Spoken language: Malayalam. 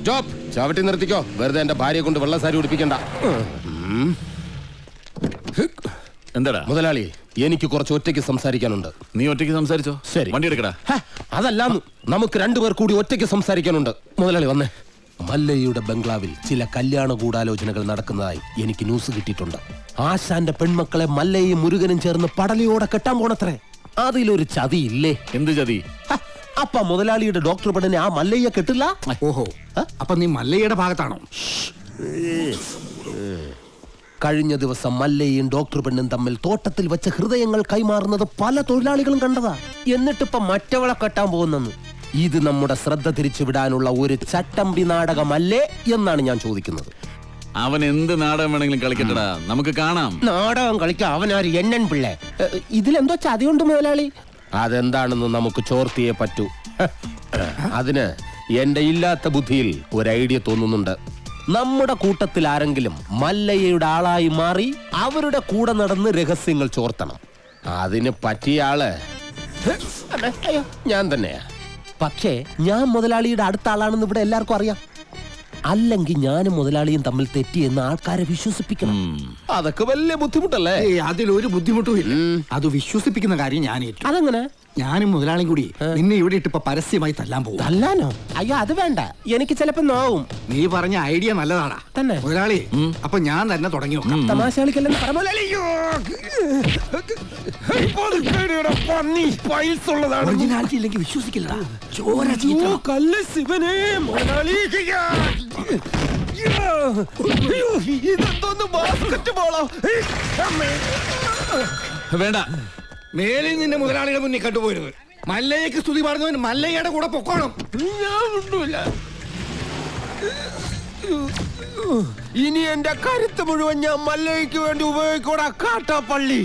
സ്റ്റോപ്പ്. ചവിട്ടി നിർത്തിക്കോ. വെറുതെ എന്റെ ഭാര്യയെ കൊണ്ട് വെള്ളസാരി ഉടുപ്പിക്കണ്ട. എന്താടാ മുതലാളി, എനിക്ക് കുറച്ച് ഒറ്റയ്ക്ക് സംസാരിക്കാനുണ്ട്. നീ ഒറ്റയ്ക്ക് സംസാരിച്ചോ? ശരി, വണ്ടി എടുക്കടാ. അതല്ലാന്ന്, നമുക്ക് രണ്ടുപേർ കൂടി ഒറ്റയ്ക്ക് സംസാരിക്കാനുണ്ട്. മുതലാളി വന്നേ. മല്ലയ്യയുടെ ബംഗ്ലാവിൽ ചില കല്യാണ ഗൂഢാലോചനകൾ നടക്കുന്നതായി എനിക്ക് ന്യൂസ് കിട്ടിയിട്ടുണ്ട്. ആശാന്റെ പെൺമക്കളെ മല്ലയും മുരുകനും ചേർന്ന് പടലയോടെ കെട്ടാൻ പോണത്രേ. അതിലൊരു ചതി ഇല്ലേ? എന്ത് ചതി? അപ്പ മുതലാളിയുടെ ഡോക്ടർ പെണ്ണിനെ ആ മല്ലയ്യ കെട്ടില്ല. ഓഹോ, അപ്പൊ നീ മല്ലയ്യയുടെ ഭാഗത്താണോ? കഴിഞ്ഞ ദിവസം മല്ലയും ഡോക്ടർ പെണ്ണും തമ്മിൽ തോട്ടത്തിൽ വെച്ച് ഹൃദയങ്ങൾ കൈമാറുന്നത് പല തൊഴിലാളികളും കണ്ടതാ. എന്നിട്ടിപ്പ മറ്റവളെ കെട്ടാൻ പോകുന്നെന്ന്. ഇത് നമ്മുടെ ശ്രദ്ധ തിരിച്ചുവിടാനുള്ള ഒരു ചട്ടമ്പി നാടകമല്ലേ എന്നാണ് ഞാൻ ചോദിക്കുന്നത്. അവൻ എന്ത് നാടകം വേണമെങ്കിലും കളിക്കട്ടടാ, നമുക്ക് കാണാം. നാടകം കളിക്കാൻ അവനാര് എന്നൻ പിള്ളേ? ഇതിലെന്തോ ചതിയുണ്ട് മുതലാളി. അതെന്താണെന്ന് നമുക്ക് ചോർത്തിയേ പറ്റൂ. അതിന് എന്റെ ഇല്ലാത്ത ബുദ്ധിയിൽ ഒരു ഐഡിയ തോന്നുന്നുണ്ട്. നമ്മുടെ കൂട്ടത്തിൽ ആരെങ്കിലും മല്ലയ്യയുടെ ആളായി മാറി അവരുടെ കൂടെ നടന്ന് രഹസ്യങ്ങൾ ചോർത്തണം. അതിന് പറ്റിയ ആള് ഞാൻ തന്നെയാ. പക്ഷേ ഞാൻ മുതലാളിയുടെ അടുത്ത ആളാണെന്ന് ഇവിടെ എല്ലാവർക്കും അറിയാം. അല്ലെങ്കിൽ ഞാനും മുതലാളിയും തമ്മിൽ തെറ്റിയെന്ന് ആൾക്കാരെ വിശ്വസിപ്പിക്കണം. അതൊക്കെ വലിയ ബുദ്ധിമുട്ടല്ലേ? അതിലൊരു ബുദ്ധിമുട്ടും ഇല്ല. അത് വിശ്വസിപ്പിക്കുന്ന കാര്യം ഞാൻ ഏറ്റു. അതെങ്ങനെ? ഞാനും മുതലാളിയും കൂടി നിന്നെ ഇവിടെ ഇട്ടിപ്പോ പരസ്യമായി തല്ലാൻ പോകും. തല്ലാനോ? അയ്യോ, അത് വേണ്ട. എനിക്ക് ചിലപ്പോ നോവും. നീ പറഞ്ഞ ഐഡിയ നല്ലതാടാ തന്നെ മുതലാളി. അപ്പൊ ഞാൻ തന്നെ തുടങ്ങി നോക്കാം. തമാശ കളിക്കല്ലെന്ന് പറ മുതലാളി. ഒറിജിനാലിറ്റി ഇല്ലെങ്കിൽ വിശ്വസിക്കില്ല. വേണ്ട, മേലിൽ നിന്നെ മുതലാളിയുടെ മുന്നിൽ കണ്ടുപോരുത്. മല്ലയ്യക്ക് സ്തുതി പറഞ്ഞവൻ മല്ലയ്യയുടെ കൂടെ പൊക്കോണം. ഇനി എന്റെ കരുത്ത് മുഴുവൻ ഞാൻ മല്ലയ്ക്ക് വേണ്ടി ഉപയോഗിക്കൂടാ കാട്ടാപ്പള്ളി.